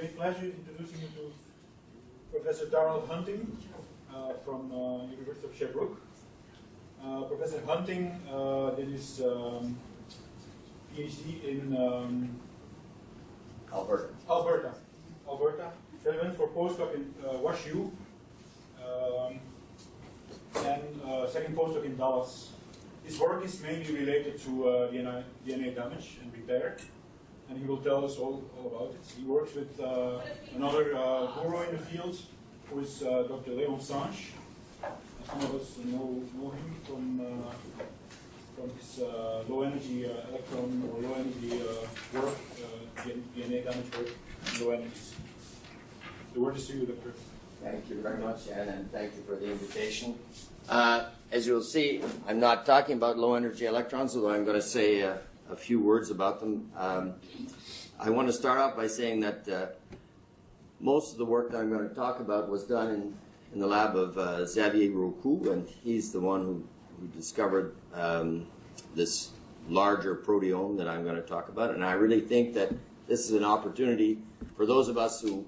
great pleasure introducing you to Professor Darrell Hunting from University of Sherbrooke. Professor Hunting did his PhD in Alberta. Then went for postdoc in WashU, and second postdoc in Dallas. His work is mainly related to DNA damage and repair, and he will tell us all about it. He works with another guru in the field, who is Dr. Leon Sanche. Some of us know him from his low energy electron or low energy work, DNA damage work, and low energies. The word is to you, Doctor. Thank you very much, Jan, and thank you for the invitation. As you'll see, I'm not talking about low energy electrons, although I'm going to say a few words about them. I want to start off by saying that most of the work that I'm going to talk about was done in the lab of Xavier Rocou, and he's the one who discovered this larger proteome that I'm going to talk about. And I really think that this is an opportunity for those of us who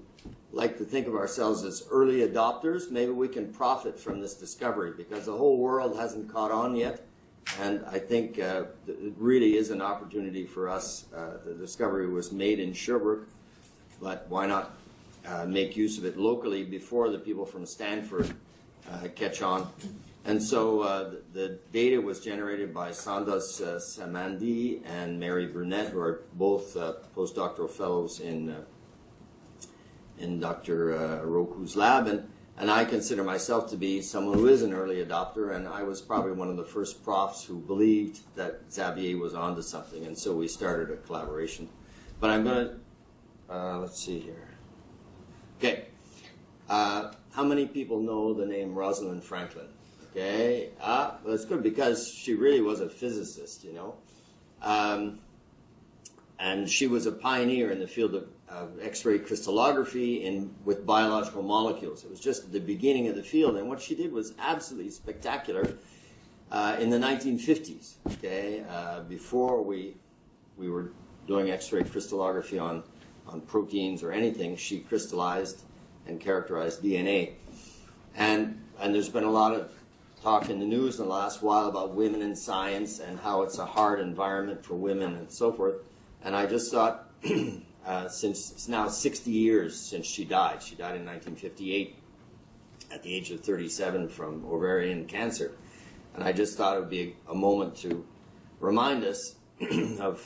like to think of ourselves as early adopters. Maybe we can profit from this discovery, because the whole world hasn't caught on yet. And I think it really is an opportunity for us. The discovery was made in Sherbrooke, but why not make use of it locally before the people from Stanford catch on? And so the data was generated by Sandas Samandi and Mary Brunette, who are both postdoctoral fellows in Dr. Rocou's lab. And I consider myself to be someone who is an early adopter, and I was probably one of the first profs who believed that Xavier was onto something, and so we started a collaboration. But I'm going to, let's see here. Okay, how many people know the name Rosalind Franklin? Okay, well, that's good, because she really was a physicist, you know. And she was a pioneer in the field of X-ray crystallography with biological molecules. It was just the beginning of the field, and what she did was absolutely spectacular in the 1950s. Okay, before we were doing X-ray crystallography on proteins or anything, she crystallized and characterized DNA. And there's been a lot of talk in the news in the last while about women in science and how it's a hard environment for women and so forth. And I just thought, since it's now 60 years since she died in 1958 at the age of 37 from ovarian cancer. And I just thought it would be a moment to remind us of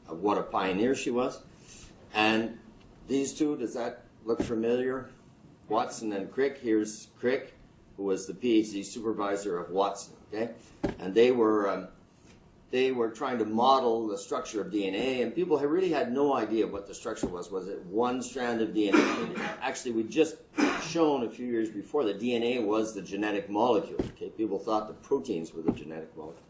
what a pioneer she was. And these two, does that look familiar? Watson and Crick. Here's Crick, who was the PhD supervisor of Watson. Okay, and they were trying to model the structure of DNA, and people really had no idea what the structure was. Was it one strand of DNA? Actually, we'd just shown a few years before that DNA was the genetic molecule. Okay, people thought the proteins were the genetic molecule.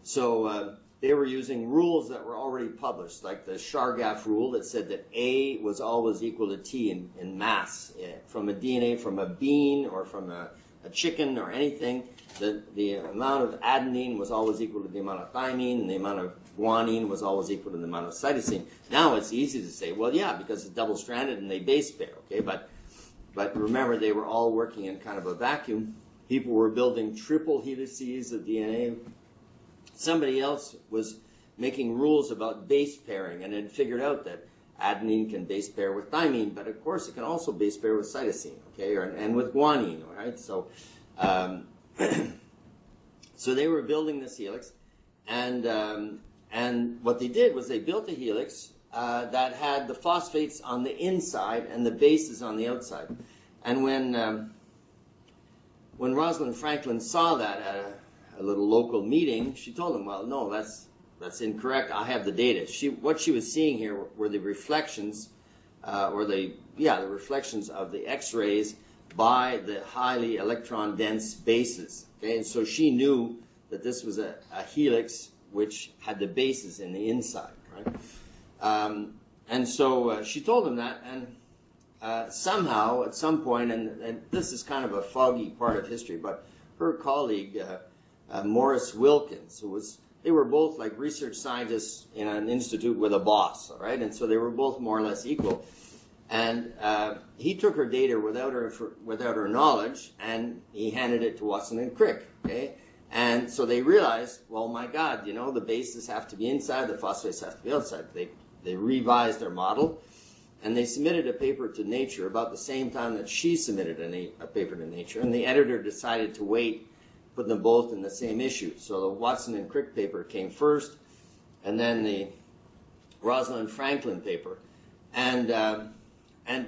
So they were using rules that were already published, like the Chargaff rule that said that A was always equal to T in mass. From a DNA from a bean or from a chicken or anything, the amount of adenine was always equal to the amount of thymine, and the amount of guanine was always equal to the amount of cytosine. Now it's easy to say, well, yeah, because it's double-stranded and they base pair, okay? But remember, they were all working in kind of a vacuum. People were building triple helices of DNA. Somebody else was making rules about base pairing and had figured out that adenine can base pair with thymine, but of course it can also base pair with cytosine, okay, and with guanine, all right? So, so they were building this helix, and what they did was they built a helix that had the phosphates on the inside and the bases on the outside. And when Rosalind Franklin saw that at a little local meeting, she told them, well, no, that's incorrect. I have the data. What she was seeing here were the reflections, the reflections of the X-rays by the highly electron-dense bases. Okay, and so she knew that this was a helix which had the bases in the inside, right? And so she told them that, and somehow, at some point, and this is kind of a foggy part of history, but her colleague, Morris Wilkins, they were both like research scientists in an institute with a boss, all right? And so they were both more or less equal. And he took her data without her knowledge, and he handed it to Watson and Crick. Okay, and so they realized, well, my God, you know, the bases have to be inside, the phosphates have to be outside. They revised their model, and they submitted a paper to Nature about the same time that she submitted a paper to Nature, and the editor decided to wait, put them both in the same issue. So the Watson and Crick paper came first, and then the Rosalind Franklin paper,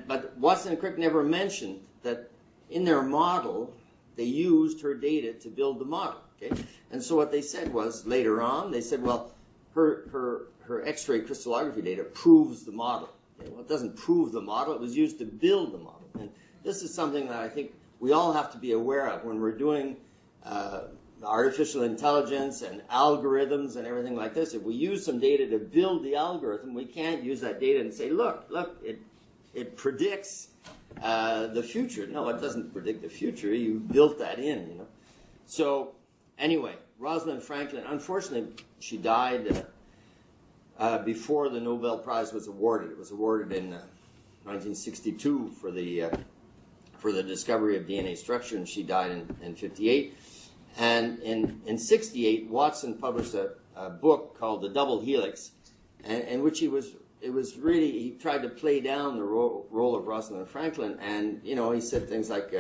but Watson and Crick never mentioned that in their model they used her data to build the model. Okay, and so what they said was later on they said, well, her X-ray crystallography data proves the model. Okay, well, it doesn't prove the model; it was used to build the model. And this is something that I think we all have to be aware of when we're doing artificial intelligence and algorithms and everything like this. If we use some data to build the algorithm, we can't use that data and say, look, it predicts the future. No, it doesn't predict the future. You built that in, you know. So anyway, Rosalind Franklin, unfortunately, she died before the Nobel Prize was awarded. It was awarded in 1962 for the discovery of DNA structure, and she died in 58. And in 68, Watson published a book called The Double Helix, in which he tried to play down the role of Rosalind Franklin, and you know, he said things like,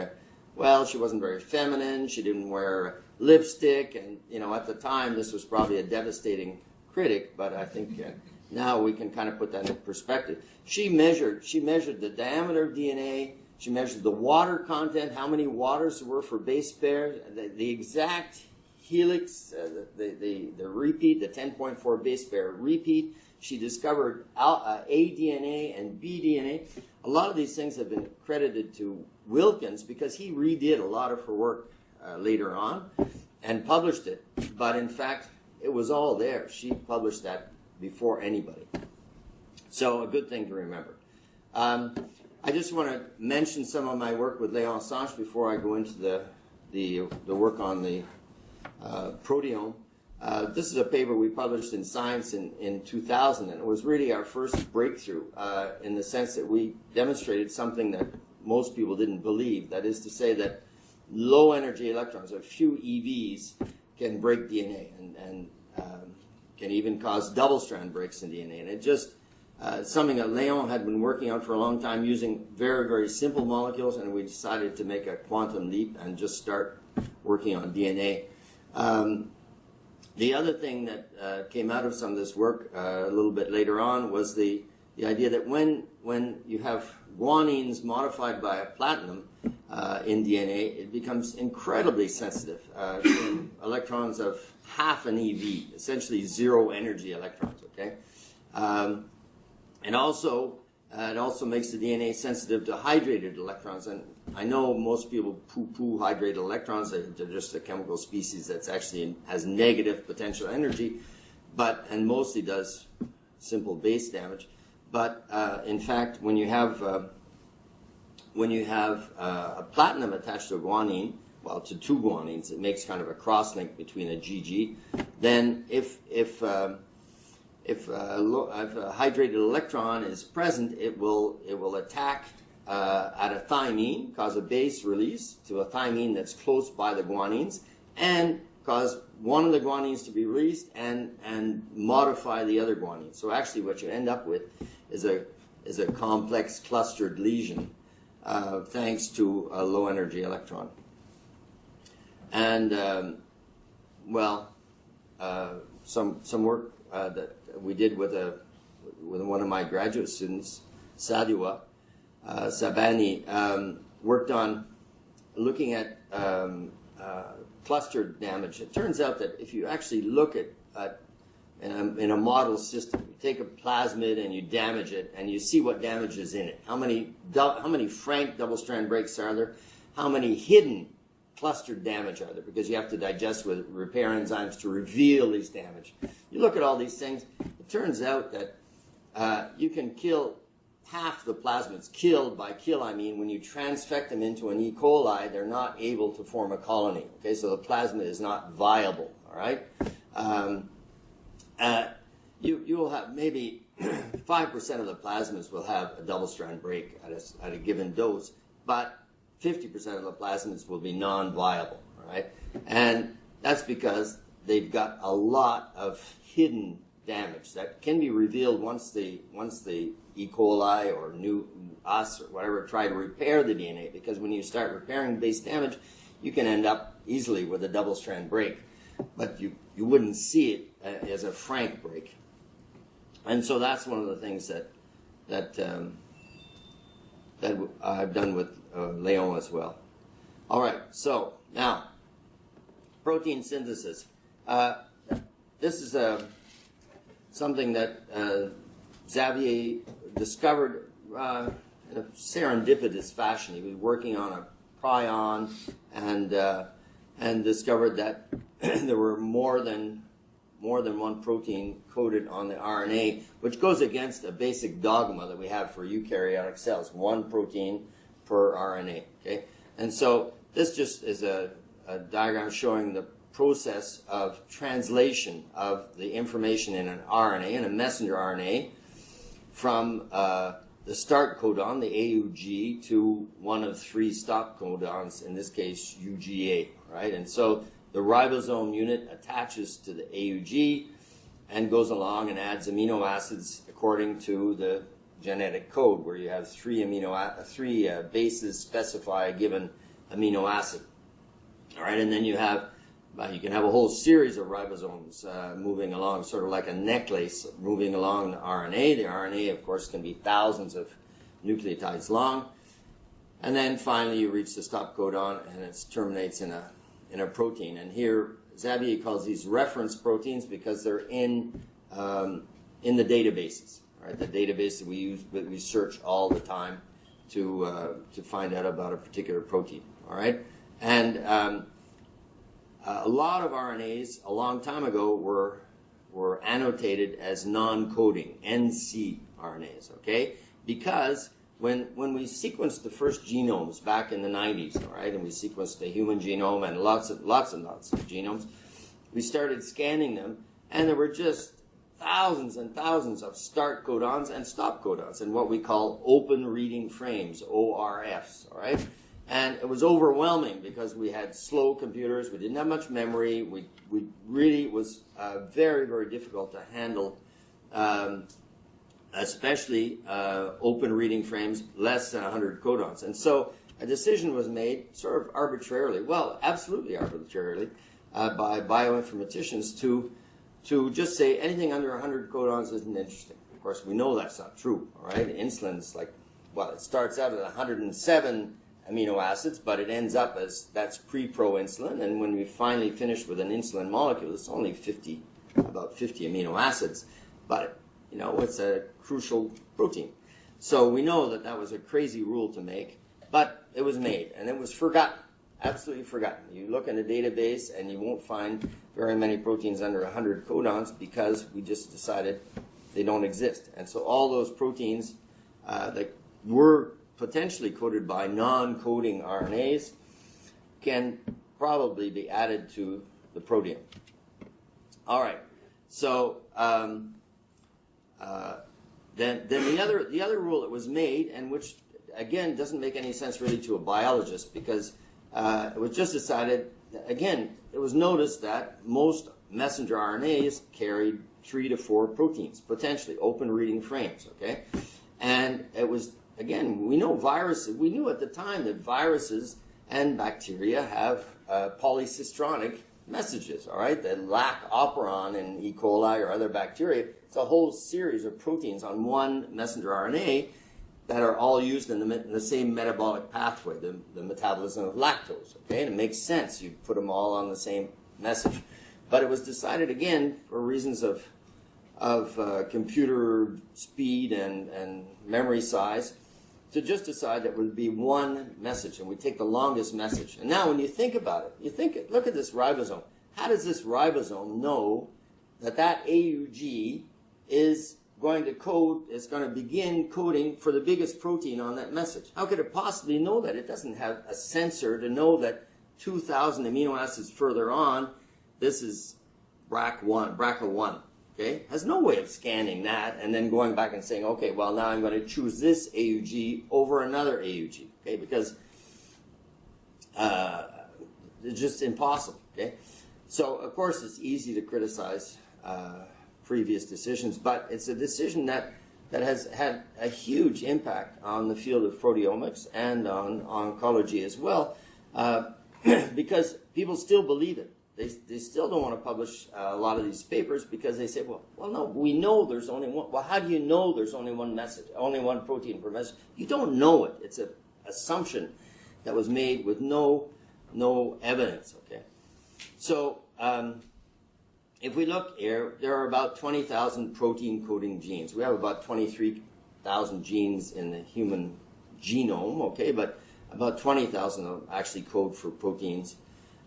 well, she wasn't very feminine, she didn't wear lipstick, and you know, at the time this was probably a devastating critic, but I think now we can kind of put that in perspective. She measured the diameter of DNA, she measured the water content, how many waters there were for base pairs, the exact helix, the repeat, the 10.4 base pair repeat. She discovered A DNA and B DNA. A lot of these things have been credited to Wilkins because he redid a lot of her work later on and published it. But in fact, it was all there. She published that before anybody. So a good thing to remember. I just want to mention some of my work with Léon Sanche before I go into the work on the proteome. This is a paper we published in Science in 2000, and it was really our first breakthrough in the sense that we demonstrated something that most people didn't believe. That is to say that low energy electrons, a few EVs, can break DNA and can even cause double-strand breaks in DNA. And it just something that Léon had been working on for a long time using very, very simple molecules, and we decided to make a quantum leap and just start working on DNA. The other thing that came out of some of this work a little bit later on was the idea that when you have guanines modified by a platinum in DNA, it becomes incredibly sensitive to electrons of half an EV, essentially zero energy electrons, okay? And also, it also makes the DNA sensitive to hydrated electrons. And I know most people poo-poo hydrated electrons. They're just a chemical species that's actually has negative potential energy, and mostly does simple base damage. But in fact, when you have a platinum attached to a guanine, well, to two guanines, it makes kind of a cross-link between a GG. Then if a hydrated electron is present, it will attack at a thymine, cause a base release to a thymine that's close by the guanines, and cause one of the guanines to be released and modify the other guanine. So actually what you end up with is a complex clustered lesion thanks to a low energy electron. And some work that we did with one of my graduate students, Sadua Sabani, worked on looking at cluster damage. It turns out that if you actually look at in a model system, you take a plasmid and you damage it, and you see what damage is in it. How many frank double-strand breaks are there? How many hidden clustered damage are there? Because you have to digest with repair enzymes to reveal these damage. You look at all these things, it turns out that you can kill half the plasmids. Killed, by kill I mean when you transfect them into an E. coli, they're not able to form a colony. Okay, so the plasmid is not viable, all right? You will have maybe 5% of the plasmids will have a double-strand break at a given dose, but 50% of the plasmids will be non-viable, right? And that's because they've got a lot of hidden damage that can be revealed once the E. coli or us or whatever try to repair the DNA, because when you start repairing base damage, you can end up easily with a double-strand break, but you wouldn't see it as a frank break. And so that's one of the things that I've done with Leon as well. All right, so now protein synthesis. This is something that Xavier discovered in a serendipitous fashion. He was working on a prion and discovered that there were more than one protein coded on the RNA, which goes against a basic dogma that we have for eukaryotic cells: one protein per RNA. Okay, and so this just is a diagram showing the process of translation of the information in an RNA, in a messenger RNA, from the start codon, the AUG, to one of 3 stop codons, in this case UGA, right? And so the ribosome unit attaches to the AUG and goes along and adds amino acids according to the genetic code, where you have 3 bases specify a given amino acid. All right, and then you can have a whole series of ribosomes moving along, sort of like a necklace moving along the RNA. The RNA, of course, can be thousands of nucleotides long. And then finally you reach the stop codon and it terminates in a protein. And here Xavier calls these reference proteins because they're in the databases, right? The database that we use, that we search all the time to find out about a particular protein, all right? And a lot of RNAs a long time ago were annotated as non-coding, NC RNAs, okay? Because when we sequenced the first genomes back in the 90s, all right, and we sequenced the human genome and lots of genomes, we started scanning them, and there were just thousands and thousands of start codons and stop codons, and what we call open reading frames, ORFs, all right? And it was overwhelming because we had slow computers, we didn't have much memory, we really, it was very, very difficult to handle, especially open reading frames less than 100 codons. And so a decision was made, sort of arbitrarily, well, absolutely arbitrarily, by bioinformaticians to just say anything under 100 codons isn't interesting. Of course, we know that's not true, all right? Insulin's like, well, it starts out at 107 amino acids, but it ends up as, that's pre-proinsulin, and when we finally finish with an insulin molecule, it's only about 50 amino acids, but you know, it's a crucial protein. So we know that that was a crazy rule to make, but it was made, and it was forgotten, absolutely forgotten. You look in the database, and you won't find very many proteins under 100 codons because we just decided they don't exist. And so all those proteins that were potentially coded by non-coding RNAs can probably be added to the proteome. All right, so then the other rule that was made, and which again doesn't make any sense really to a biologist, because it was just decided, again, it was noticed that most messenger RNAs carried 3 to 4 proteins, potentially open reading frames, okay? And it was, again, we know viruses, we knew at the time that viruses and bacteria have polycistronic messages, all right? That lack operon in E. coli or other bacteria. It's a whole series of proteins on one messenger RNA that are all used in the same metabolic pathway, the metabolism of lactose, okay? And it makes sense. You put them all on the same message. But it was decided, again, for reasons of computer speed and memory size, to just decide that it would be one message, and we take the longest message. And now when you think about it, look at this ribosome. How does this ribosome know that that AUG is going to code, is going to begin coding for the biggest protein on that message? How could it possibly know that? It doesn't have a sensor to know that 2,000 amino acids further on, this is BRCA1, okay, has no way of scanning that and then going back and saying, okay, well, now I'm going to choose this AUG over another AUG, okay, because it's just impossible, okay? So, of course, it's easy to criticize previous decisions, but it's a decision that has had a huge impact on the field of proteomics and on oncology as well, because people still believe it. They still don't want to publish a lot of these papers because they say, well, no, we know there's only one. Well, how do you know there's only one message, only one protein per message? You don't know it. It's an assumption that was made with no evidence, okay? So if we look here, there are about 20,000 protein coding genes. We have about 23,000 genes in the human genome, okay, but about 20,000 actually code for proteins.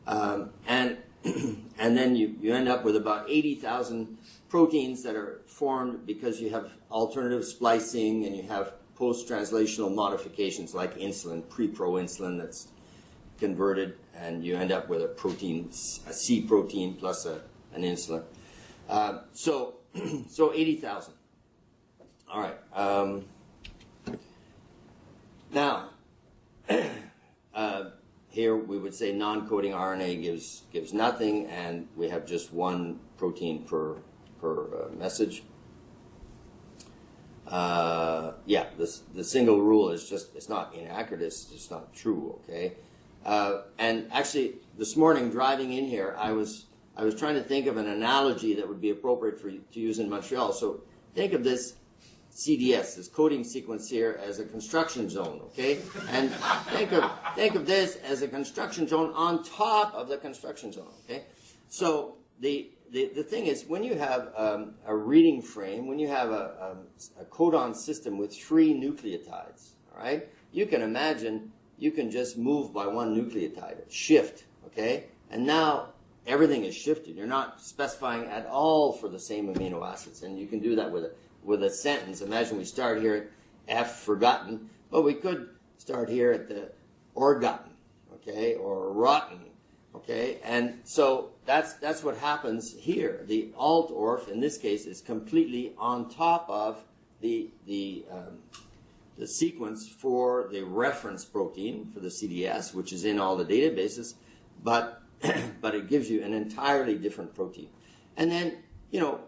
And then you end up with about 80,000 proteins that are formed because you have alternative splicing and you have post-translational modifications like insulin, pre-proinsulin that's converted, and you end up with a protein, a C protein plus an insulin. So 80,000. All right. Now, here we would say non-coding RNA gives nothing, and we have just one protein per message. Yeah, the single rule is just, it's not inaccurate, it's just not true, okay? And actually, this morning driving in here, I was trying to think of an analogy that would be appropriate for you to use in Montreal. So think of this CDS, this coding sequence here, as a construction zone, okay? And think of this as a construction zone on top of the construction zone, okay? So the thing is, when you have a reading frame, when you have a codon system with 3 nucleotides, all right, you can imagine you can just move by one nucleotide, shift, okay? And now everything is shifted. You're not specifying at all for the same amino acids, and you can do that with a sentence. Imagine we start here at F forgotten, but we could start here at the orgotten, okay, or rotten, okay? And so that's what happens here. The alt-orf, in this case, is completely on top of the sequence for the reference protein, for the CDS, which is in all the databases, but it gives you an entirely different protein. And then, you know,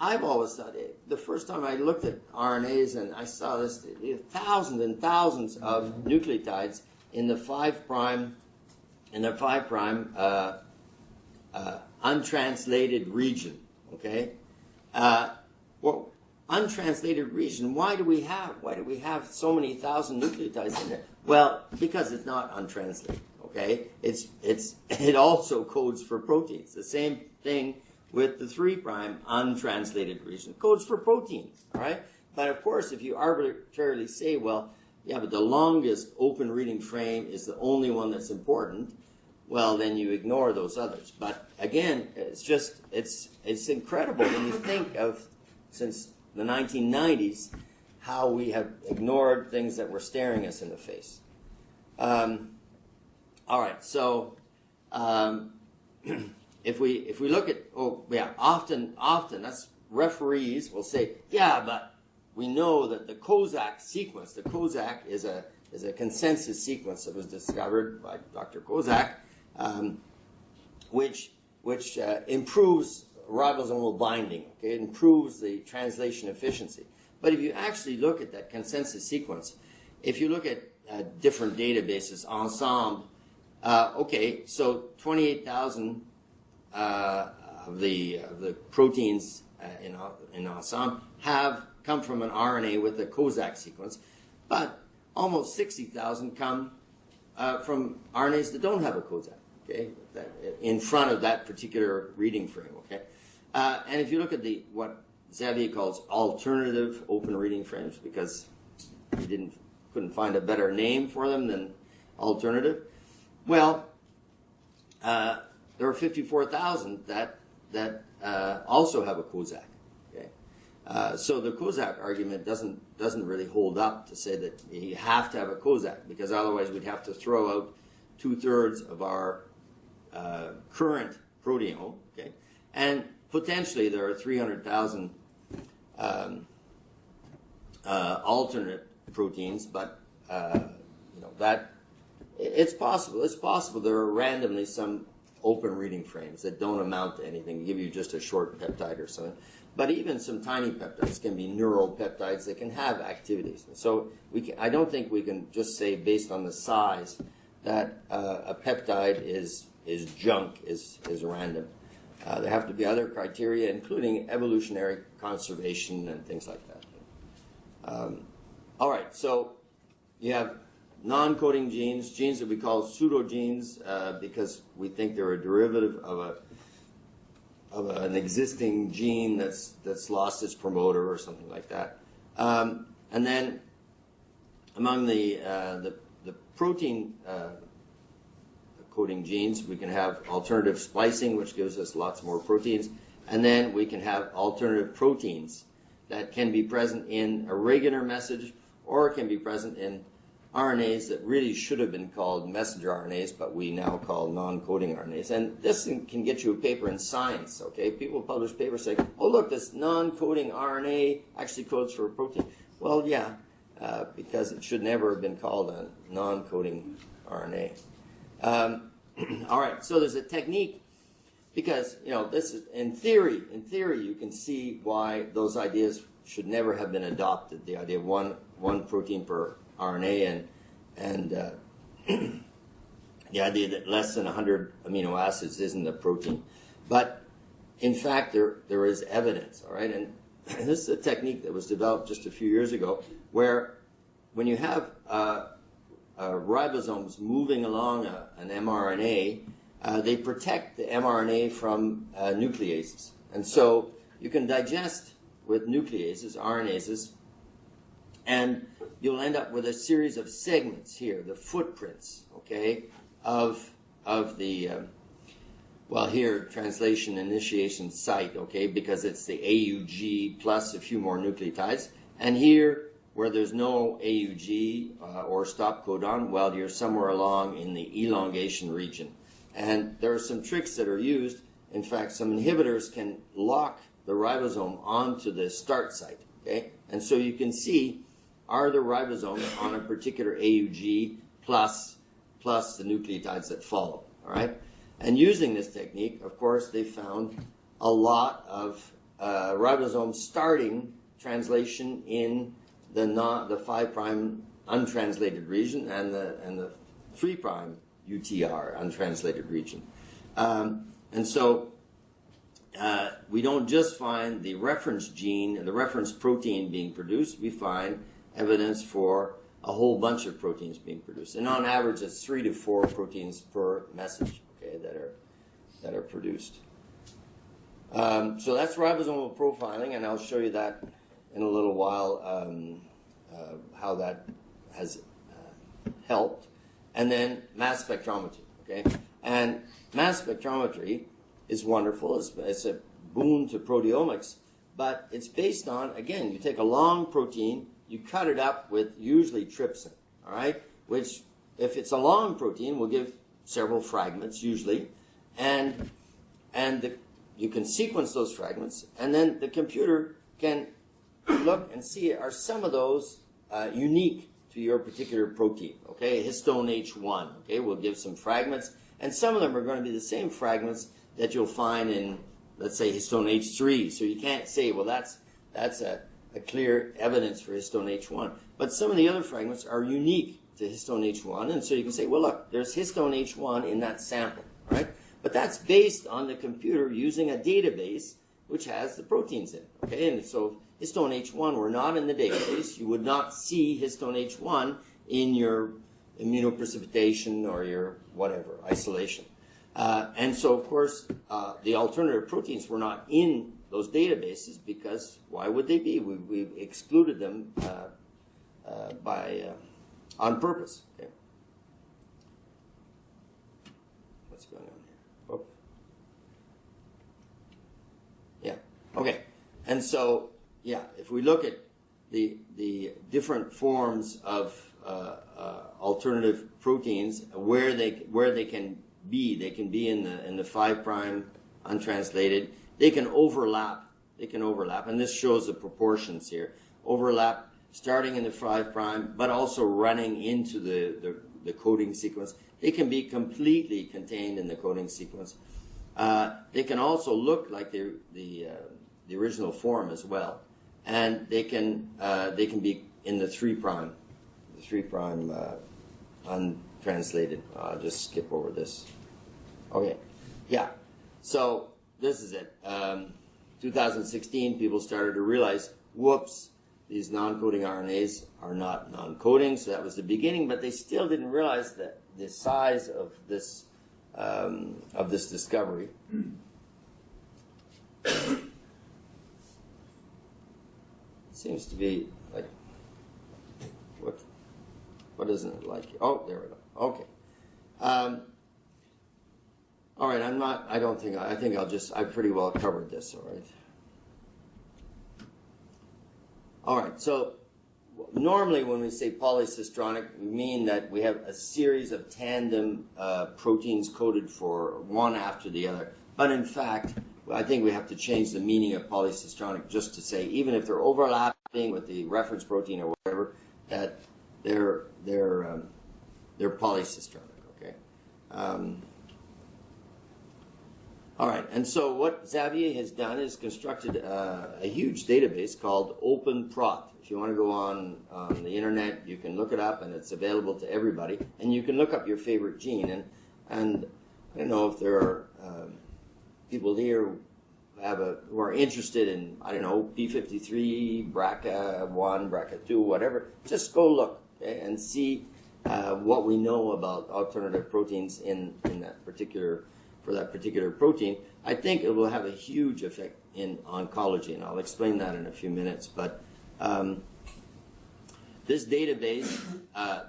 I've always thought, the first time I looked at RNAs and I saw this, thousands and thousands of nucleotides in the 5' untranslated region, okay? Well, untranslated region, why do we have so many thousand nucleotides in there? Well, because it's not untranslated, okay? It also codes for proteins. The same thing with the 3' untranslated region. Codes for proteins, all right? But of course, if you arbitrarily say, well, yeah, but the longest open reading frame is the only one that's important, well, then you ignore those others. But again, it's incredible when you think of, since the 1990s, how we have ignored things that were staring us in the face. All right, so if we look at, often that's referees will say, yeah, but we know that the Kozak sequence, the Kozak is a consensus sequence that was discovered by Dr. Kozak, which improves ribosomal binding, okay? It improves the translation efficiency. But if you actually look at that consensus sequence, if you look at different databases, ensemble, okay, so 28,000 of the proteins in ensemble have come from an RNA with a Kozak sequence, but almost 60,000 come from RNAs that don't have a Kozak, okay, in front of that particular reading frame, okay? And if you look at what Xavier calls alternative open reading frames, because he couldn't find a better name for them than alternative, well, there are 54,000 that also have a Kozak. Okay, so the Kozak argument doesn't really hold up to say that you have to have a Kozak, because otherwise we'd have to throw out 2/3 of our current proteome. Okay, and potentially there are 300,000 alternate proteins, but that it's possible. It's possible there are randomly some open reading frames that don't amount to anything, give you just a short peptide or something. But even some tiny peptides can be neural peptides that can have activities. So I don't think we can just say based on the size that a peptide is junk, is random. There have to be other criteria, including evolutionary conservation and things like that. All right, so you have non-coding genes, genes that we call pseudogenes because we think they're a derivative of an existing gene that's lost its promoter or something like that. And then among the protein coding genes, we can have alternative splicing, which gives us lots more proteins. And then we can have alternative proteins that can be present in a regular message or can be present in RNAs that really should have been called messenger RNAs, but we now call non-coding RNAs. And this can get you a paper in Science, okay? People publish papers saying, oh, look, this non-coding RNA actually codes for a protein. Well, yeah, because it should never have been called a non-coding RNA. All right, so there's a technique, because, this is, in theory, you can see why those ideas should never have been adopted, the idea of one protein per RNA and the idea that less than 100 amino acids isn't a protein. But in fact, there is evidence, all right? And this is a technique that was developed just a few years ago where when you have ribosomes moving along an mRNA, they protect the mRNA from nucleases. And so you can digest with nucleases, RNases, and you'll end up with a series of segments here, the footprints, okay, of the, well, here, translation initiation site, okay, because it's the AUG plus a few more nucleotides. And here, where there's no AUG or stop codon, well, you're somewhere along in the elongation region. And there are some tricks that are used. In fact, some inhibitors can lock the ribosome onto the start site, okay? And so you can see, are the ribosomes on a particular AUG plus the nucleotides that follow, all right? And using this technique, of course, they found a lot of ribosomes starting translation in the 5' untranslated region and the 3' UTR untranslated region. And so we don't just find the reference gene, the reference protein being produced, we find evidence for a whole bunch of proteins being produced. And on average, it's 3 to 4 proteins per message, okay, that are produced. So that's ribosomal profiling, and I'll show you that in a little while, how that has helped. And then mass spectrometry, okay? And mass spectrometry is wonderful. It's a boon to proteomics, but it's based on, again, you take a long protein, you cut it up with usually trypsin, all right? Which, if it's a long protein, will give several fragments usually, and you can sequence those fragments, and then the computer can look and see, are some of those unique to your particular protein, okay? Histone H1, okay, will give some fragments, and some of them are going to be the same fragments that you'll find in, let's say, histone H3. So you can't say, well, that's a clear evidence for histone H1. But some of the other fragments are unique to histone H1, and so you can say, well, look, there's histone H1 in that sample, right? But that's based on the computer using a database which has the proteins in, okay? And so histone H1 were not in the database. You would not see histone H1 in your immunoprecipitation or your whatever, isolation. And so, of course, the alternative proteins were not in those databases because why would they be? We've excluded them on purpose. Okay. What's going on here? Oh. Yeah. Okay. And so, yeah, if we look at the different forms of alternative proteins, where they can be in the 5' untranslated, they can overlap. They can overlap, and this shows the proportions here. Overlap starting in the 5 prime, but also running into the coding sequence. They can be completely contained in the coding sequence. They can also look like the original form as well, and they can be in the 3 prime, untranslated. I'll just skip over this. Okay, yeah. So this is it. 2016, people started to realize, whoops, these non-coding RNAs are not non-coding. So that was the beginning, but they still didn't realize that the size of this discovery. It seems to be like what isn't it like? Oh, there we go. Okay. All right. I think I've pretty well covered this. All right. All right. So normally when we say polycistronic, we mean that we have a series of tandem proteins coded for one after the other. But in fact, I think we have to change the meaning of polycistronic just to say, even if they're overlapping with the reference protein or whatever, that they're polycistronic. Okay. All right, and so what Xavier has done is constructed a huge database called OpenProt. If you want to go on the internet, you can look it up, and it's available to everybody. And you can look up your favorite gene. And I don't know if there are people here who are interested in, I don't know, P53, BRCA1, BRCA2, whatever. Just go look, okay, and see what we know about alternative proteins in that particular. For that particular protein. I think it will have a huge effect in oncology, and I'll explain that in a few minutes. But this database,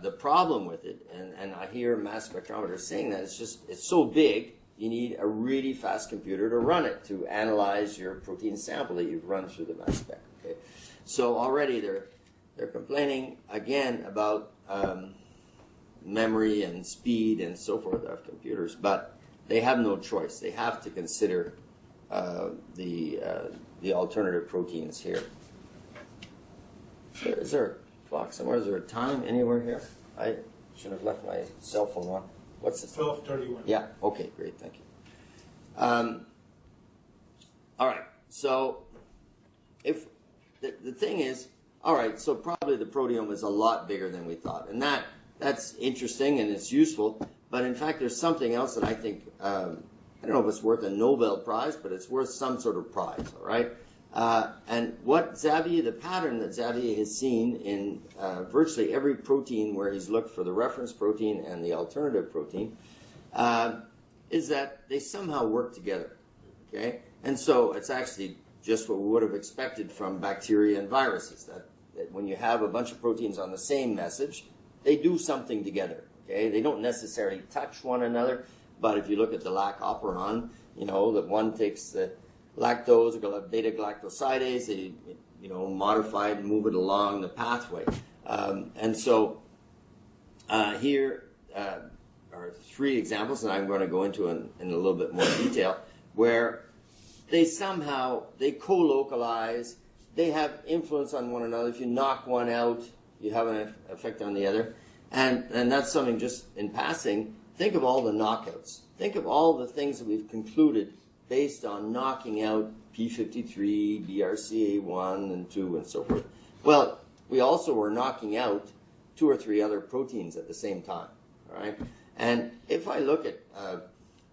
the problem with it, and I hear mass spectrometers saying that, it's so big, you need a really fast computer to run it, to analyze your protein sample that you've run through the mass spec. Okay? So already they're complaining again about memory and speed and so forth of computers, but they have no choice. They have to consider the alternative proteins here. Is there a clock somewhere? Is there a time anywhere here? I should have left my cell phone on. What's the 12:31. Yeah. Okay. Great. Thank you. All right. So, if the thing is, all right. So probably the proteome is a lot bigger than we thought, and that's interesting and it's useful. But in fact, there's something else that I think, I don't know if it's worth a Nobel Prize, but it's worth some sort of prize, all right? And the pattern that Xavier has seen in virtually every protein where he's looked for the reference protein and the alternative protein, is that they somehow work together, okay? And so it's actually just what we would have expected from bacteria and viruses, that when you have a bunch of proteins on the same message, they do something together. Okay, they don't necessarily touch one another, but if you look at the lac operon, you know that one takes the lactose or beta-galactosidase, they modify it and move it along the pathway. And so here are 3 examples, and I'm going to go into in a little bit more detail, where they co-localize, they have influence on one another. If you knock one out, you have an effect on the other. And that's something just in passing. Think of all the knockouts. Think of all the things that we've concluded based on knocking out P53, BRCA1 and 2 and so forth. Well, we also were knocking out 2 or 3 other proteins at the same time, all right? And if I look at,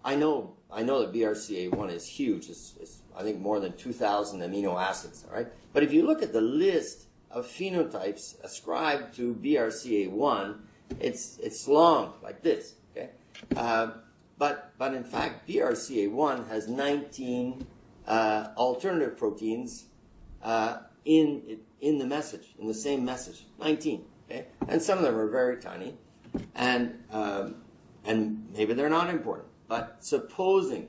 I know that BRCA1 is huge. It's I think more than 2,000 amino acids, all right? But if you look at the list of phenotypes ascribed to BRCA1, it's long, like this, okay? But in fact, BRCA1 has 19 alternative proteins in the message, in the same message, 19, okay? And some of them are very tiny, and maybe they're not important. But supposing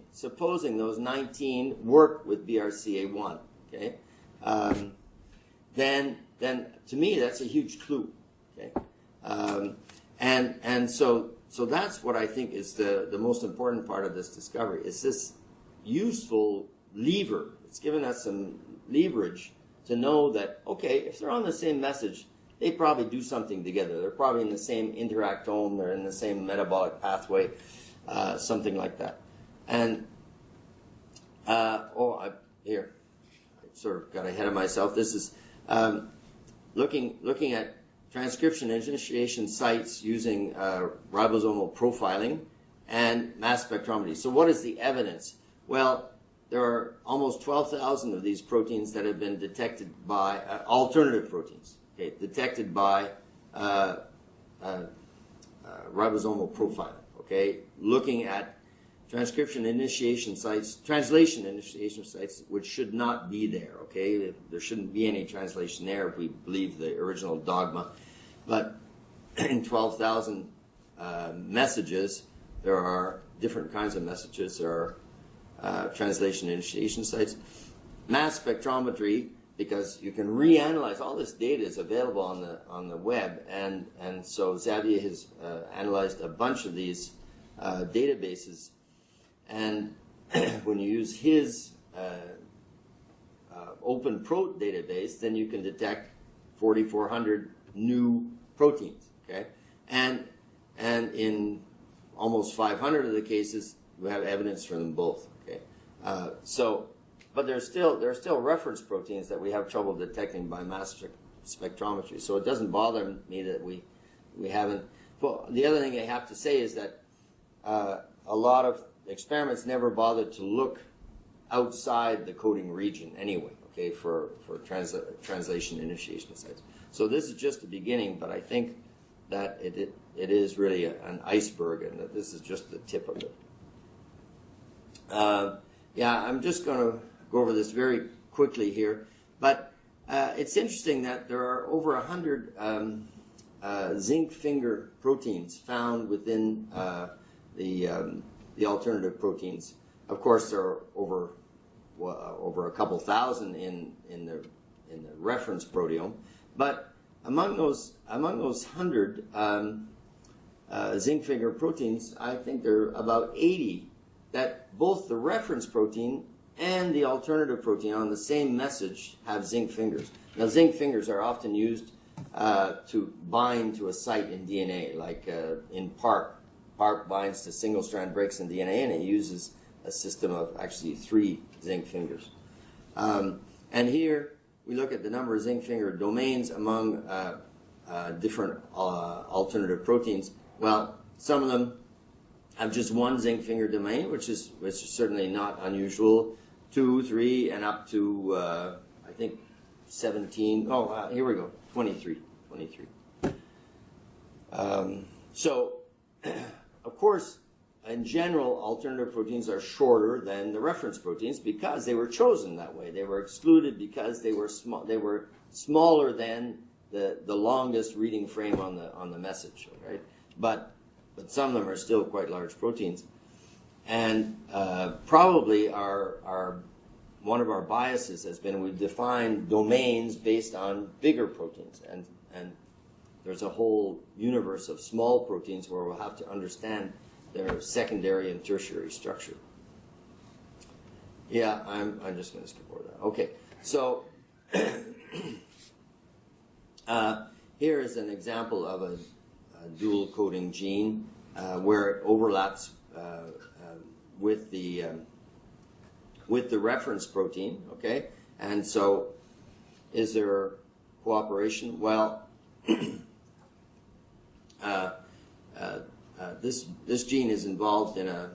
those 19 work with BRCA1, okay? Then to me that's a huge clue, okay? And so that's what I think is the most important part of this discovery, is this useful lever. It's given us some leverage to know that, okay, if they're on the same message, they probably do something together. They're probably in the same interactome. They're in the same metabolic pathway, something like that. And here, I sort of got ahead of myself. This is looking at transcription initiation sites using ribosomal profiling and mass spectrometry. So what is the evidence? Well, there are almost 12,000 of these proteins that have been detected by alternative proteins, okay, detected by ribosomal profiling, okay, looking at transcription initiation sites, translation initiation sites, which should not be there, okay? There shouldn't be any translation there if we believe the original dogma. But in 12,000 messages, there are different kinds of messages. There are translation initiation sites. Mass spectrometry, because you can reanalyze, all this data is available on the web, and so Xavier has analyzed a bunch of these databases. And when you use his OpenProt database, then you can detect 4,400 new proteins. Okay, and in almost 500 of the cases, we have evidence for them both. Okay, but there's still reference proteins that we have trouble detecting by mass spectrometry. So it doesn't bother me that we haven't. Well, the other thing I have to say is that a lot of experiments never bothered to look outside the coding region anyway, okay, for translation initiation sites. So this is just the beginning, but I think that it is really an iceberg, and that this is just the tip of it. Yeah, I'm just going to go over this very quickly here, but it's interesting that there are over 100 zinc finger proteins found within the alternative proteins. Of course, there are over a couple thousand in the reference proteome, but among those 100 zinc finger proteins, I think there are about 80 that both the reference protein and the alternative protein on the same message have zinc fingers. Now, zinc fingers are often used to bind to a site in DNA, like in PARP. PARP binds to single-strand breaks in DNA, and it uses a system of actually 3 zinc fingers. And here we look at the number of zinc finger domains among different alternative proteins. Well, some of them have just 1 zinc finger domain, which is certainly not unusual. 2, 3, and up to I think 17. Oh, here we go, 23. So. Of course, in general, alternative proteins are shorter than the reference proteins because they were chosen that way. They were excluded because they were small. They were smaller than the longest reading frame on the message, right? But some of them are still quite large proteins, and probably one of our biases has been we've defined domains based on bigger proteins, and there's a whole universe of small proteins where we'll have to understand their secondary and tertiary structure. Yeah, I'm just going to skip over that. Okay, so here is an example of a dual coding gene where it overlaps with the reference protein. Okay, and so is there cooperation? Well. This gene is involved in a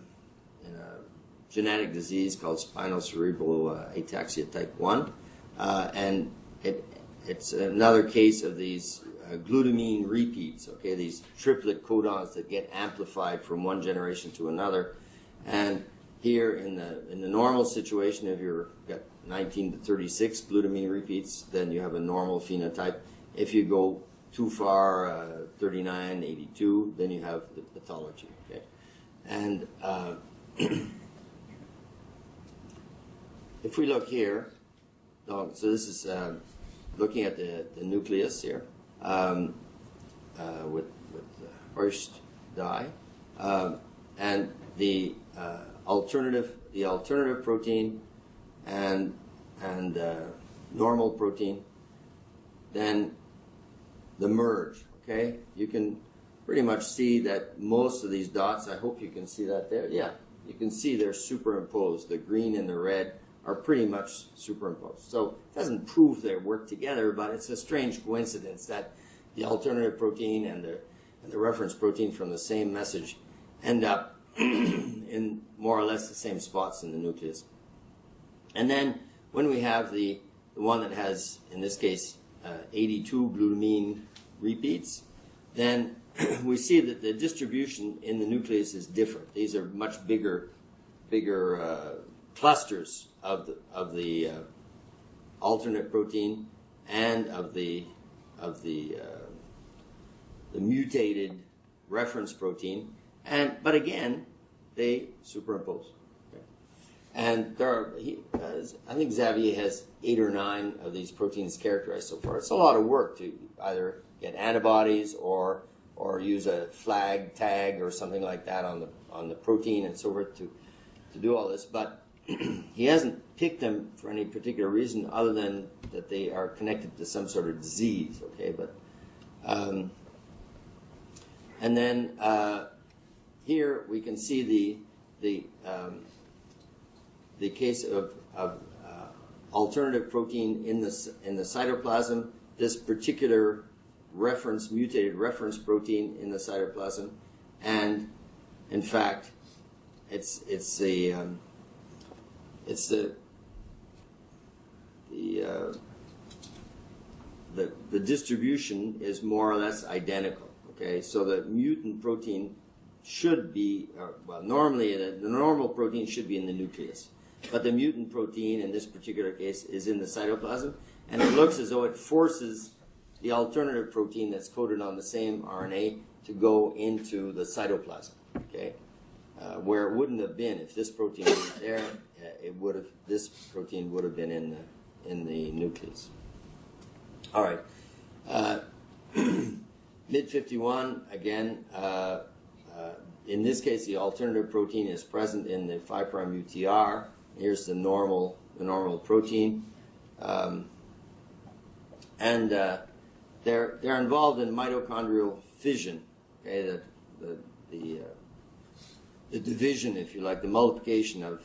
genetic disease called spinal cerebral ataxia type 1, and it's another case of these glutamine repeats. Okay, these triplet codons that get amplified from one generation to another, and here in the normal situation, if you've got 19 to 36 glutamine repeats, then you have a normal phenotype. If you go too far, 39, 82, then you have the pathology. Okay, and if we look here, so this is looking at the nucleus here with first dye, and the alternative protein and normal protein, then the merge, okay? You can pretty much see that most of these dots, I hope you can see that there. Yeah, you can see they're superimposed. The green and the red are pretty much superimposed. So it doesn't prove they work together, but it's a strange coincidence that the alternative protein and the reference protein from the same message end up in more or less the same spots in the nucleus. And then when we have the one that has, in this case, 82 glutamine repeats, then we see that the distribution in the nucleus is different. These are much bigger clusters of the alternate protein and of the mutated reference protein, but again, they superimpose. Okay. And there are, I think Xavier has 8 or 9 of these proteins characterized so far. It's a lot of work to either get antibodies or use a flag tag or something like that on the protein and so forth to do all this. But he hasn't picked them for any particular reason other than that they are connected to some sort of disease. Okay, but and then here we can see the case of alternative protein in the cytoplasm. This particular mutated reference protein in the cytoplasm, and in fact, it's the distribution is more or less identical. Okay, so the mutant protein should be, normally the normal protein should be in the nucleus, but the mutant protein in this particular case is in the cytoplasm, and it looks as though it forces the alternative protein that's coded on the same RNA to go into the cytoplasm. Okay, where it wouldn't have been if this protein was there. This protein would have been in the nucleus. All right. Mid51 again. In this case, the alternative protein is present in the 5' UTR. Here's the normal protein, and they're involved in mitochondrial fission. Okay, the division, if you like, the multiplication of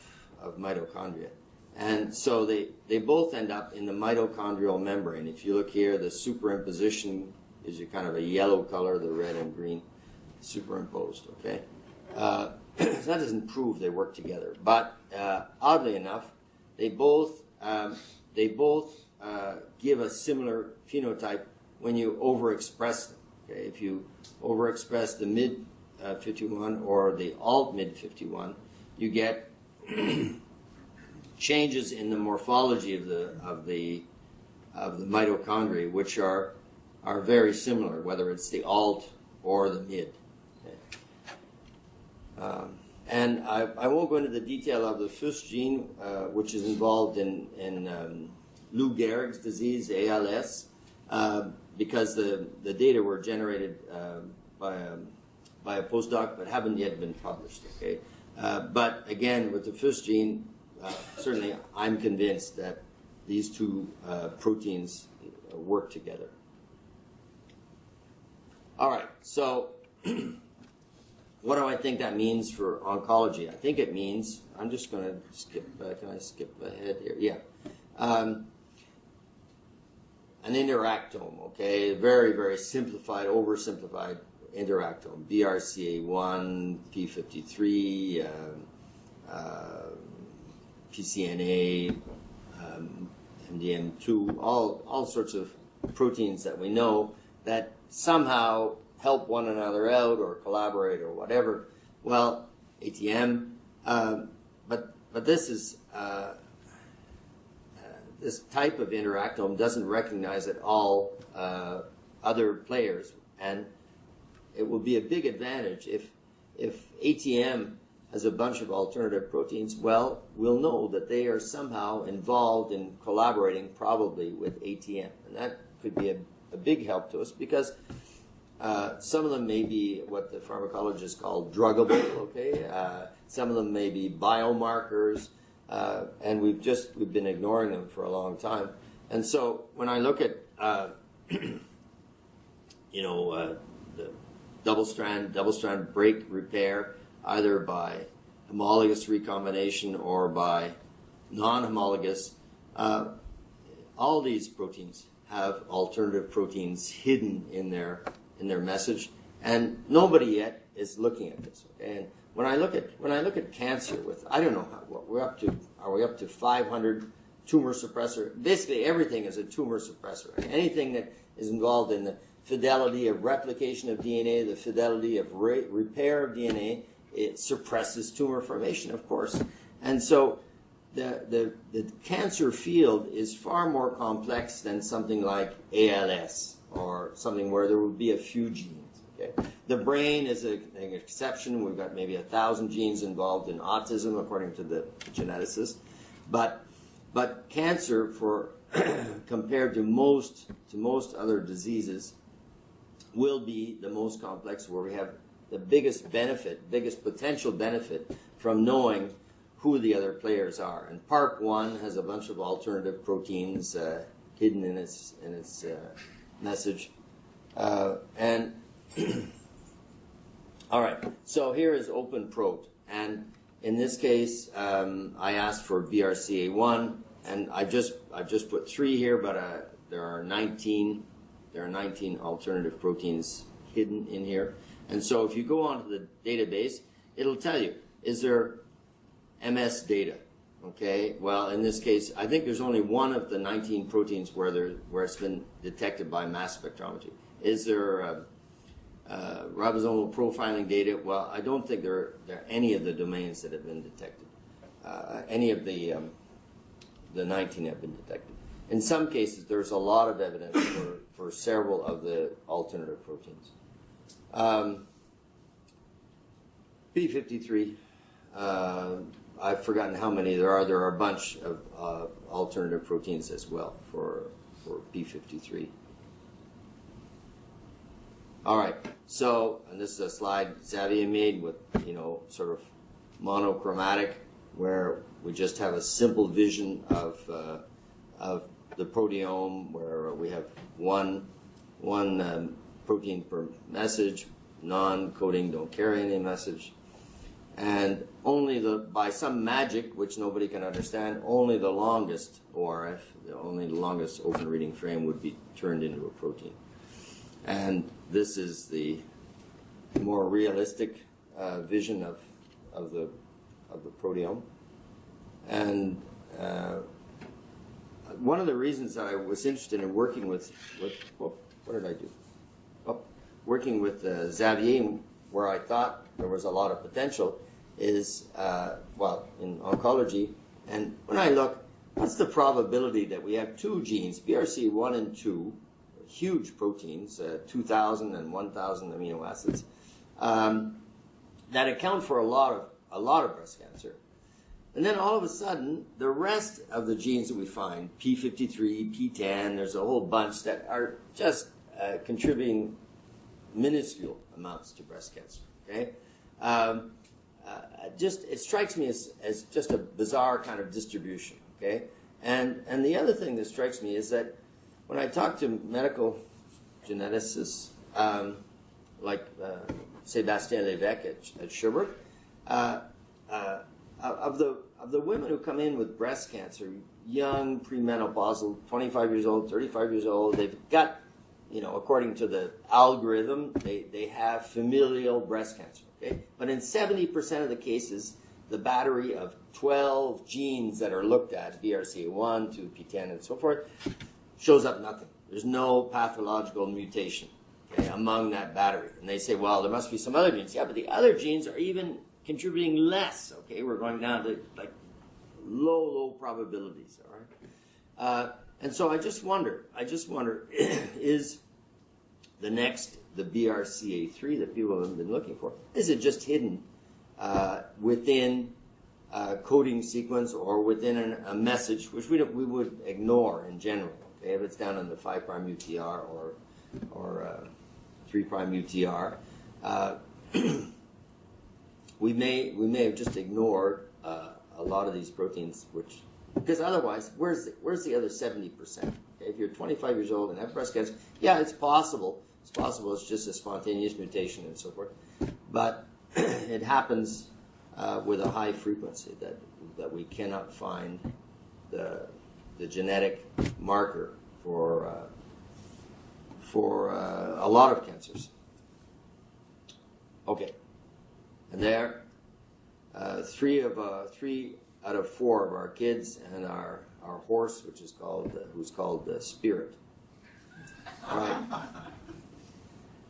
mitochondria. And so they both end up in the mitochondrial membrane. If you look here, the superimposition is kind of a yellow color, the red and green superimposed, okay? So that doesn't prove they work together. But oddly enough, they both give a similar phenotype when you overexpress them. Okay? If you overexpress the mid-51 or the alt-mid-51, you get changes in the morphology of the mitochondria, which are very similar, whether it's the alt or the mid. Okay. And I won't go into the detail of the FUS gene, which is involved in Lou Gehrig's disease, ALS, because the data were generated by a postdoc, but haven't yet been published. Okay. But again, with the FUS gene, certainly I'm convinced that these two proteins work together. All right, so what do I think that means for oncology? I think it means, I'm just going to skip, can I skip ahead here? Yeah. An interactome, okay, very, very simplified, oversimplified interactome, BRCA1, P53, PCNA, MDM2, all sorts of proteins that we know that somehow help one another out or collaborate or whatever. Well, ATM, but this is this type of interactome doesn't recognize at all other players, and it will be a big advantage if ATM has a bunch of alternative proteins. Well, we'll know that they are somehow involved in collaborating probably with ATM, and that could be a big help to us because some of them may be what the pharmacologists call druggable, okay? Some of them may be biomarkers. and we've been ignoring them for a long time. And so when I look at the double strand break repair, either by homologous recombination or by non-homologous, all these proteins have alternative proteins hidden in their message, and nobody yet is looking at this. Okay? And when I look at cancer, with I don't know what we're up to. Are we up to 500 tumor suppressor? Basically, everything is a tumor suppressor. Anything that is involved in the fidelity of replication of DNA, the fidelity of repair of DNA, it suppresses tumor formation, of course. And so the cancer field is far more complex than something like ALS or something where there would be a few genes. Okay? The brain is an exception. We've got maybe 1,000 genes involved in autism, according to the geneticist. But cancer, for compared to most other diseases, will be the most complex, where we have the biggest potential benefit from knowing who the other players are. And PARP1 has a bunch of alternative proteins hidden in its message. And all right, so here is OpenProt, and in this case, I asked for BRCA1, and I just put 3 here, but there are 19 alternative proteins hidden in here. And so if you go onto the database, it'll tell you, is there MS data? Okay, well, in this case, I think there's only one of the 19 proteins where it's been detected by mass spectrometry. Is there ribosomal profiling data? Well, I don't think there are any of the domains that have been detected. Any of the 19 have been detected. In some cases, there's a lot of evidence for several of the alternative proteins. P53, I've forgotten how many there are. There are a bunch of alternative proteins as well for P53. All right, so, and this is a slide Xavier made with, sort of monochromatic, where we just have a simple vision of the proteome, where we have one protein per message, non-coding don't carry any message, and only by some magic, which nobody can understand, only the longest ORF, only the longest open reading frame would be turned into a protein. And this is the more realistic vision of the proteome. And one of the reasons that I was interested in working with working with Xavier, where I thought there was a lot of potential, is in oncology. And when I look, what's the probability that we have 2 genes, BRCA1 and 2, huge proteins, 2,000 and 1,000 amino acids, that account for a lot of breast cancer. And then all of a sudden, the rest of the genes that we find, P53, P10, there's a whole bunch that are just contributing minuscule amounts to breast cancer. Okay, it strikes me as just a bizarre kind of distribution. Okay, and the other thing that strikes me is that when I talk to medical geneticists, like Sébastien Lévesque at Sherbrooke, of the women who come in with breast cancer, young, premenopausal, 25 years old, 35 years old, they've got, according to the algorithm, they have familial breast cancer. Okay? But in 70% of the cases, the battery of 12 genes that are looked at, BRCA1, 2, P10, and so forth, shows up nothing. There's no pathological mutation, okay, among that battery. And they say, well, there must be some other genes. Yeah, but the other genes are even contributing less. Okay, we're going down to like low probabilities. All right, and so I just wonder, is the BRCA3 that people have been looking for, is it just hidden within a coding sequence or within a message, which we would ignore in general? Okay, if it's down on the 5' UTR or 3' UTR, we may have just ignored a a lot of these proteins, which, because otherwise, where's the other 70%? Okay, if you're 25 years old and have breast cancer, yeah, it's possible. It's possible it's just a spontaneous mutation and so forth. But it happens with a high frequency that we cannot find the genetic marker for a lot of cancers. Okay, and there, 3 out of 4 of our kids and our horse, which is called who's called Spirit. All right.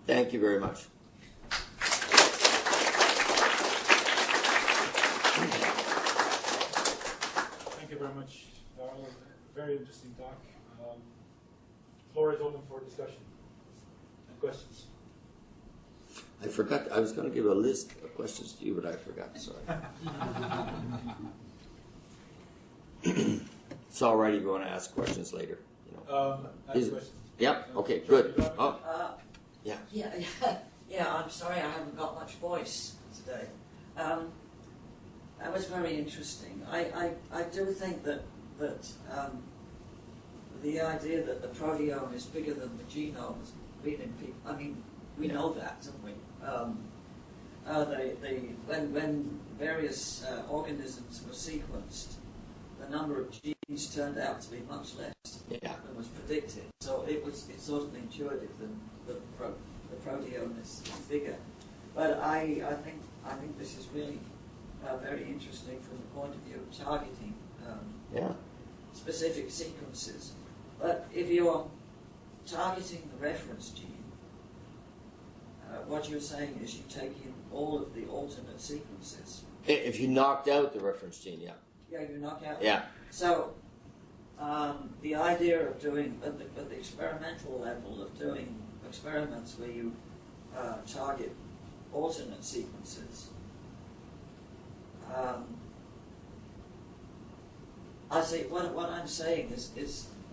Thank you very much. Thank you very much, Darrell. Very interesting talk. Floor is open for discussion and questions. I forgot. I was going to give a list of questions to you, but I forgot. Sorry. It's all right if you want to ask questions later. You know. I have a question. Yep. Okay. Good. Oh. Yeah. Yeah. I'm sorry I haven't got much voice today. That was very interesting. I do think that the idea that the proteome is bigger than the genome has been in people. I mean, we know that, don't we? When various organisms were sequenced, the number of genes turned out to be much less than was predicted. So it's sort of intuitive that the proteome is bigger. But I think this is really very interesting from the point of view of targeting specific sequences. But if you're targeting the reference gene, what you're saying is you take in all of the alternate sequences. If you knocked out the reference gene, yeah. Yeah, you knock out. Yeah. So the idea of doing, at the experimental level, of doing experiments where you target alternate sequences, I say what I'm saying is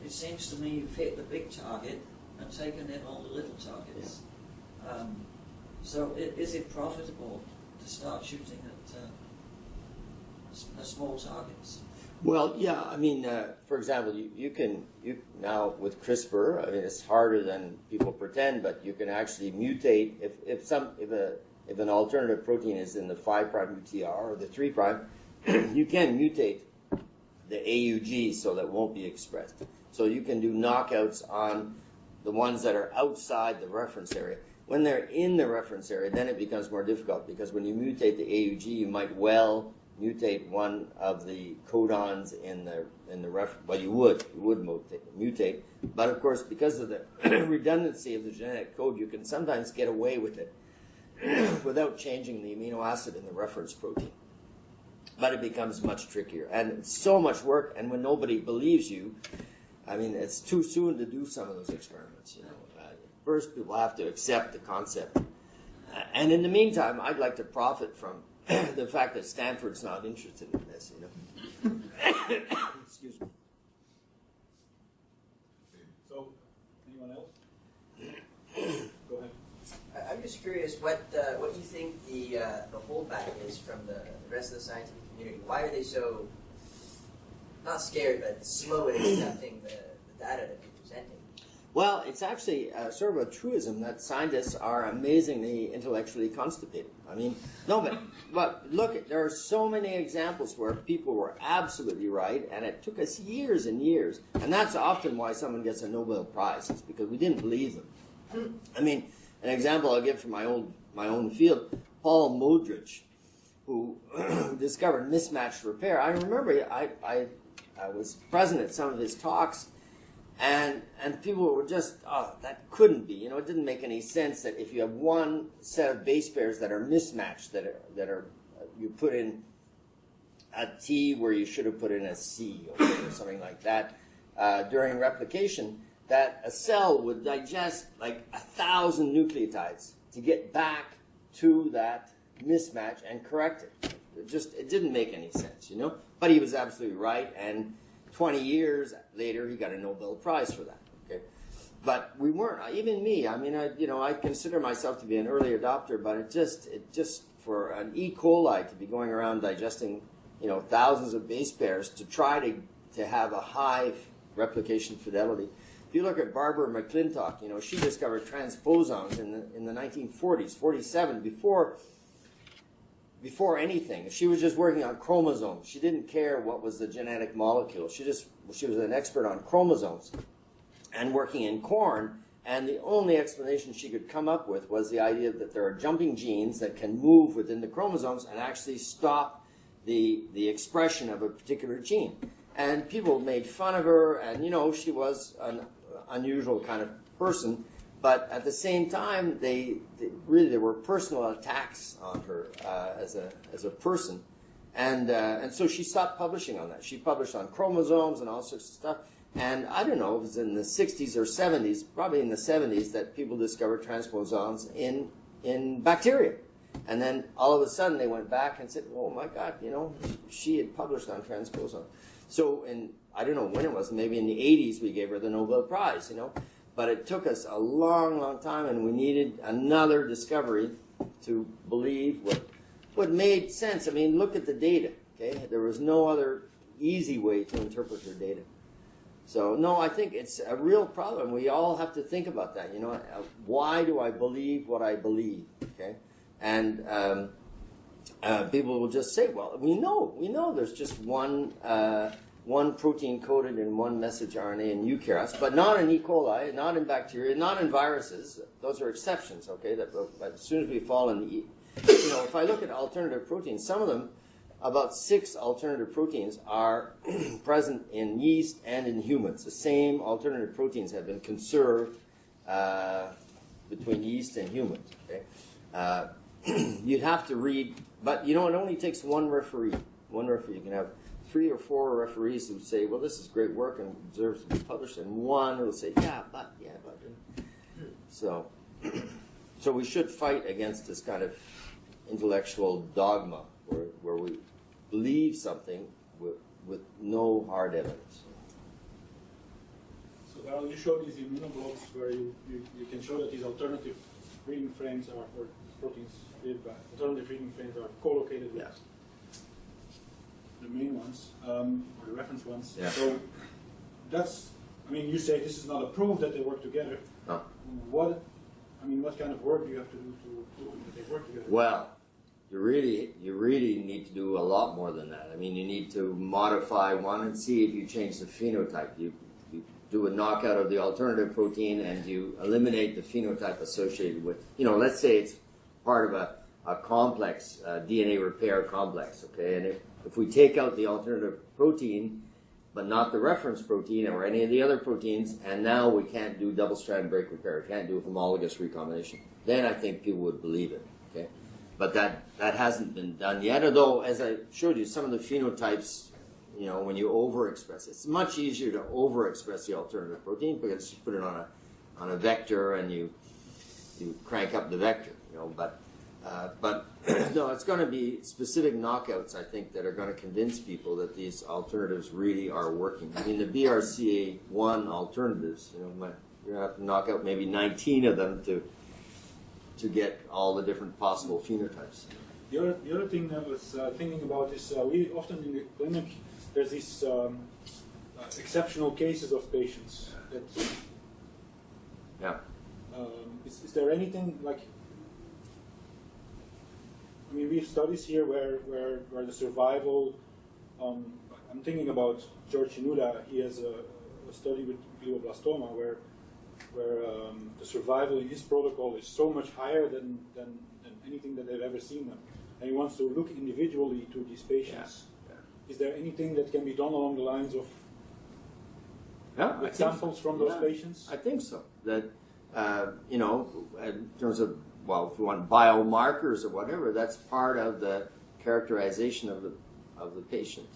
it seems to me you've hit the big target and taken in all the little targets. Yeah. So is it profitable to start shooting at small targets? Well, yeah. I mean, for example, you now with CRISPR. I mean, it's harder than people pretend, but you can actually mutate if an alternative protein is in the 5' UTR or the 3', you can mutate the AUG so that it won't be expressed. So you can do knockouts on the ones that are outside the reference area. When they're in the reference area, then it becomes more difficult because when you mutate the AUG, you might well mutate one of the codons in the reference. Well, you would mutate, but of course, because of the redundancy of the genetic code, you can sometimes get away with it without changing the amino acid in the reference protein. But it becomes much trickier, and it's so much work. And when nobody believes you, I mean, it's too soon to do some of those experiments. You know, first people have to accept the concept, and in the meantime, I'd like to profit from the fact that Stanford's not interested in this. You know. Excuse me. So, anyone else? Go ahead. I'm just curious what you think the holdback is from the rest of the scientific community. Why are they so, not scared, but slow in accepting the data that you're presenting? Well, it's actually sort of a truism that scientists are amazingly intellectually constipated. I mean, no, but look, there are so many examples where people were absolutely right, and it took us years and years. And that's often why someone gets a Nobel Prize, is because we didn't believe them. I mean, an example I'll give from my own field, Paul Modrich, who discovered mismatched repair. I remember I was present at some of his talks, and people were just, oh, that couldn't be. You know, it didn't make any sense that if you have one set of base pairs that are mismatched, that are you put in a T where you should have put in a C or something like that during replication, that a cell would digest like 1,000 nucleotides to get back to that mismatch and correct it. It didn't make any sense, you know. But he was absolutely right, and 20 years later, he got a Nobel Prize for that. Okay, but we weren't. Even me. I mean, I consider myself to be an early adopter, but it just for an E. coli to be going around digesting thousands of base pairs to try to have a high replication fidelity. If you look at Barbara McClintock, she discovered transposons in the 1940s, 47, before anything. She was just working on chromosomes. She didn't care what was the genetic molecule. She was an expert on chromosomes and working in corn. And the only explanation she could come up with was the idea that there are jumping genes that can move within the chromosomes and actually stop the expression of a particular gene. And people made fun of her, and she was an unusual kind of person. But at the same time, there were personal attacks on her as a person, and so she stopped publishing on that. She published on chromosomes and all sorts of stuff. And I don't know, it was in the 60s or 70s, probably in the 70s, that people discovered transposons in bacteria. And then all of a sudden they went back and said, oh my God, she had published on transposons. So I don't know when it was, maybe in the 80s we gave her the Nobel Prize, But it took us a long, long time, and we needed another discovery to believe what made sense. I mean, look at the data, okay? There was no other easy way to interpret her data. So, no, I think it's a real problem. We all have to think about that. Why do I believe what I believe? Okay, and people will just say, "Well, we know there's just one protein coded in one message RNA in eukaryotes, but not in E. coli, not in bacteria, not in viruses. Those are exceptions. Okay, but as soon as we fall in the, if I look at alternative proteins, some of them." About 6 alternative proteins are present in yeast and in humans. The same alternative proteins have been conserved between yeast and humans. Okay? You'd have to read, but it only takes one referee. One referee. You can have 3 or 4 referees who say, well, this is great work and deserves to be published, and one who will say, yeah, but. So we should fight against this kind of intellectual dogma where we believe something with no hard evidence. So Darryl, you show these immunoblots where you can show that these alternative reading frames or proteins created by alternative reading frames are co-located with the main ones, or the reference ones. Yeah. So you say this is not a proof that they work together. No. What kind of work do you have to do to prove that they work together? Well, you really need to do a lot more than that. I mean, you need to modify one and see if you change the phenotype. You do a knockout of the alternative protein and you eliminate the phenotype associated with, let's say it's part of a complex, DNA repair complex, okay? And if we take out the alternative protein, but not the reference protein or any of the other proteins, and now we can't do double-strand break repair, we can't do homologous recombination, then I think people would believe it, okay? But that hasn't been done yet, although, as I showed you, some of the phenotypes, when you overexpress it, it's much easier to overexpress the alternative protein because you put it on a vector and you crank up the vector, but no, it's going to be specific knockouts, I think, that are going to convince people that these alternatives really are working. I mean, the BRCA1 alternatives, you're going to have to knock out maybe 19 of them to get all the different possible phenotypes. The other thing I was thinking about is we often in the clinic, there's these exceptional cases of patients. Is there anything like, we have studies here where the survival, I'm thinking about George Inuda, he has a study with glioblastoma where the survival in his protocol is so much higher than anything that they've ever seen them. And he wants to look individually to these patients. Yeah. Yeah. Is there anything that can be done along the lines of samples from those patients? I think so. That, in terms of, if you want biomarkers or whatever, that's part of the characterization of the patient,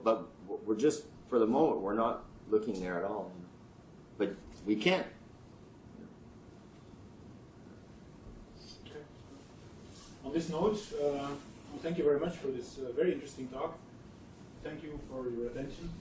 but we're just, for the moment, we're not looking there at all. But we can't. Okay. On this note, thank you very much for this very interesting talk. Thank you for your attention.